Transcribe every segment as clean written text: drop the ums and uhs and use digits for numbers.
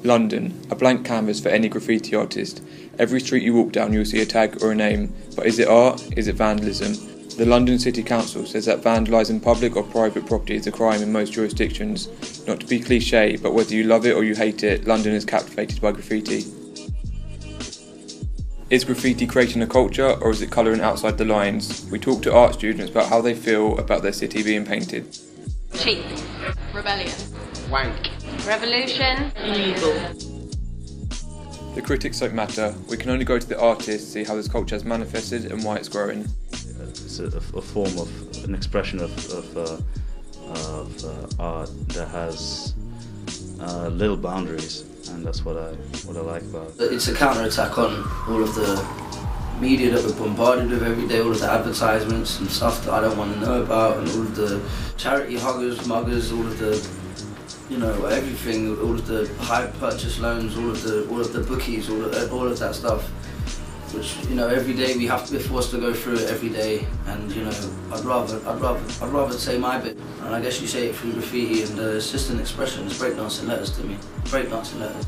London, a blank canvas for any graffiti artist. Every street you walk down you'll see a tag or a name, but is it art? Is it vandalism? The London City Council says that vandalising public or private property is a crime in most jurisdictions. Not to be cliché, but whether you love it or you hate it, London is captivated by graffiti. Is graffiti creating a culture, or is it colouring outside the lines? We talk to art students about how they feel about their city being painted. Cheap. Rebellion. Wank. Revolution. Illegal. The critics don't matter. We can only go to the artists, see how this culture has manifested and why it's growing. It's a form of an expression of art that has little boundaries, and that's what I like about it. It's a counter-attack on all of the media that we're bombarded with every day, all of the advertisements and stuff that I don't want to know about, and all of the charity huggers, muggers, all of the, you know, everything, all of the high purchase loans, all of the bookies, all of that stuff, which, you know, every day we're forced to go through it every day, and, you know, I'd rather say my bit, and I guess you say it through graffiti, and it's just an expression. It's breakdancing letters to me, breakdancing letters.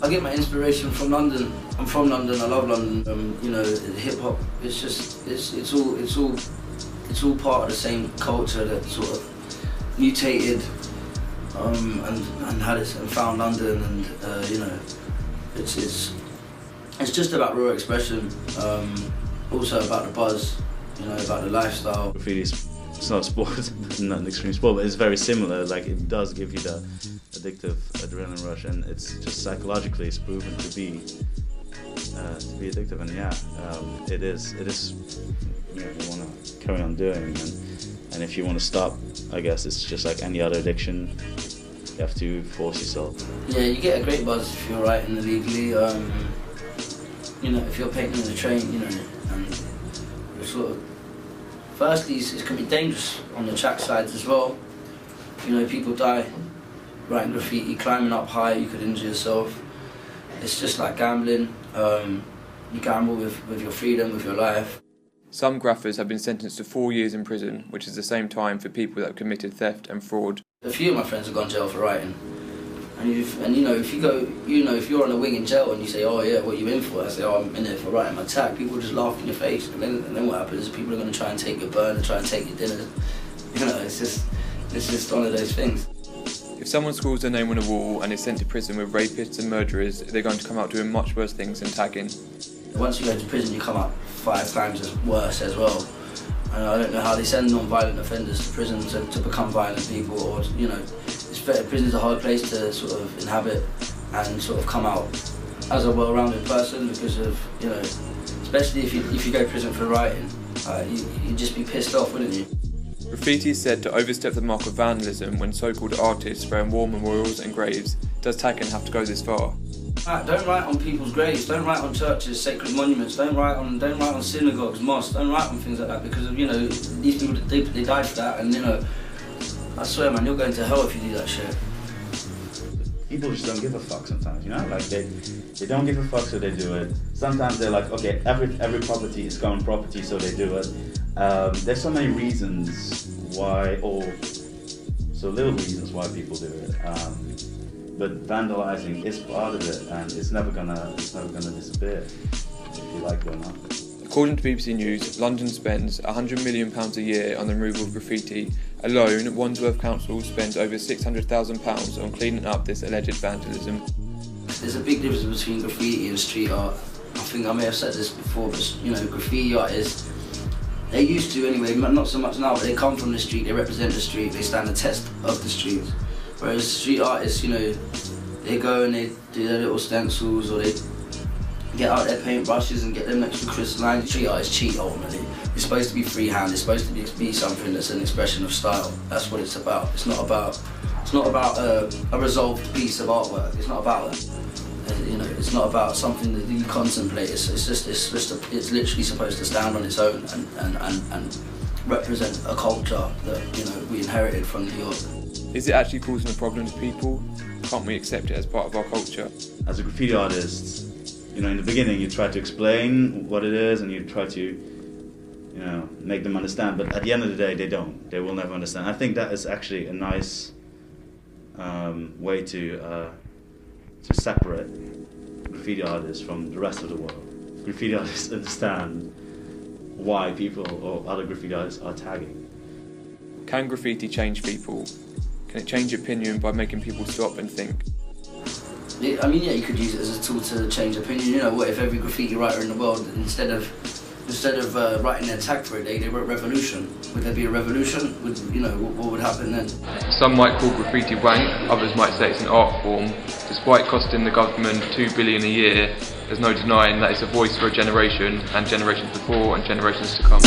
I get my inspiration from London. I'm from London. I love London. You know, hip hop. It's just it's all part of the same culture that sort of mutated and had it and found London. And you know, it's just about raw expression. Also about the buzz. You know, about the lifestyle. Graffiti, it's not a sport, not an extreme sport, but it's very similar. Like, it does give you the addictive adrenaline rush, and it's just psychologically it's proven to be addictive. And yeah, it is. You know, you want to carry on doing, and if you want to stop, I guess it's just like any other addiction. You have to force yourself. Yeah, you get a great buzz if you're writing illegally. You know, if you're painting in a train, you know, and you're sort of. Firstly, it can be dangerous on the track sides as well. You know, people die writing graffiti, climbing up high, you could injure yourself. It's just like gambling. You gamble with your freedom, with your life. Some graffers have been sentenced to 4 years in prison, which is the same time for people that have committed theft and fraud. A few of my friends have gone to jail for writing. And you know, if you're on a wing in jail and you say, oh yeah, what are you in for? I say, oh, I'm in there for writing my tag. People just laugh in your face, and then what happens is people are going to try and take your burn and try and take your dinner. You know, it's just one of those things. If someone scrawls their name on a wall and is sent to prison with rapists and murderers, they're going to come out doing much worse things than tagging. Once you go to prison, you come out 5 times as worse as well. And I don't know how they send non-violent offenders to prison to become violent people, or, you know, prison's a hard place to sort of inhabit and sort of come out as a well-rounded person, because of, you know, especially if you go to prison for writing, you'd just be pissed off, wouldn't you? Graffiti is said to overstep the mark of vandalism when so-called artists spray on war memorials and graves. Does tagging have to go this far? Don't write on people's graves, don't write on churches, sacred monuments, don't write on synagogues, mosques, don't write on things like that, because of, you know, these people, they died for that, and, you know, I swear, man, you're going to hell if you do that shit. People just don't give a fuck sometimes, you know? Like, they don't give a fuck, so they do it. Sometimes they're like, okay, every property is common property, so they do it. There's so many reasons why, or so little reasons why people do it. But vandalizing is part of it, and it's never gonna disappear, if you like it or not. According to BBC News, London spends £100 million a year on the removal of graffiti. Alone, Wandsworth Council spends over £600,000 on cleaning up this alleged vandalism. There's a big difference between graffiti and street art. I think I may have said this before, but, you know, graffiti artists, they used to anyway, not so much now, but they come from the street, they represent the street, they stand the test of the street. Whereas street artists, you know, they go and they do their little stencils, or they get out their paintbrushes and get them extra crystalline. Street art is cheat ultimately. It's supposed to be freehand. It's supposed to be something that's an expression of style. That's what it's about. It's not about a resolved piece of artwork. It's not about that. You know, it's not about something that you contemplate. It's literally supposed to stand on its own and represent a culture that, you know, we inherited from New York. Is it actually causing a problem to people? Can't we accept it as part of our culture? As a graffiti artist, you know, in the beginning you try to explain what it is, and you try to, make them understand. But at the end of the day, they don't. They will never understand. I think that is actually a nice way to separate graffiti artists from the rest of the world. Graffiti artists understand why people or other graffiti artists are tagging. Can graffiti change people? Can it change opinion by making people stop and think? I mean, yeah, you could use it as a tool to change opinion. You know, what if every graffiti writer in the world, instead of writing their tag for it, they wrote revolution? Would there be a revolution? What would happen then? Some might call graffiti wank, others might say it's an art form. Despite costing the government $2 billion a year, there's no denying that it's a voice for a generation, and generations before and generations to come.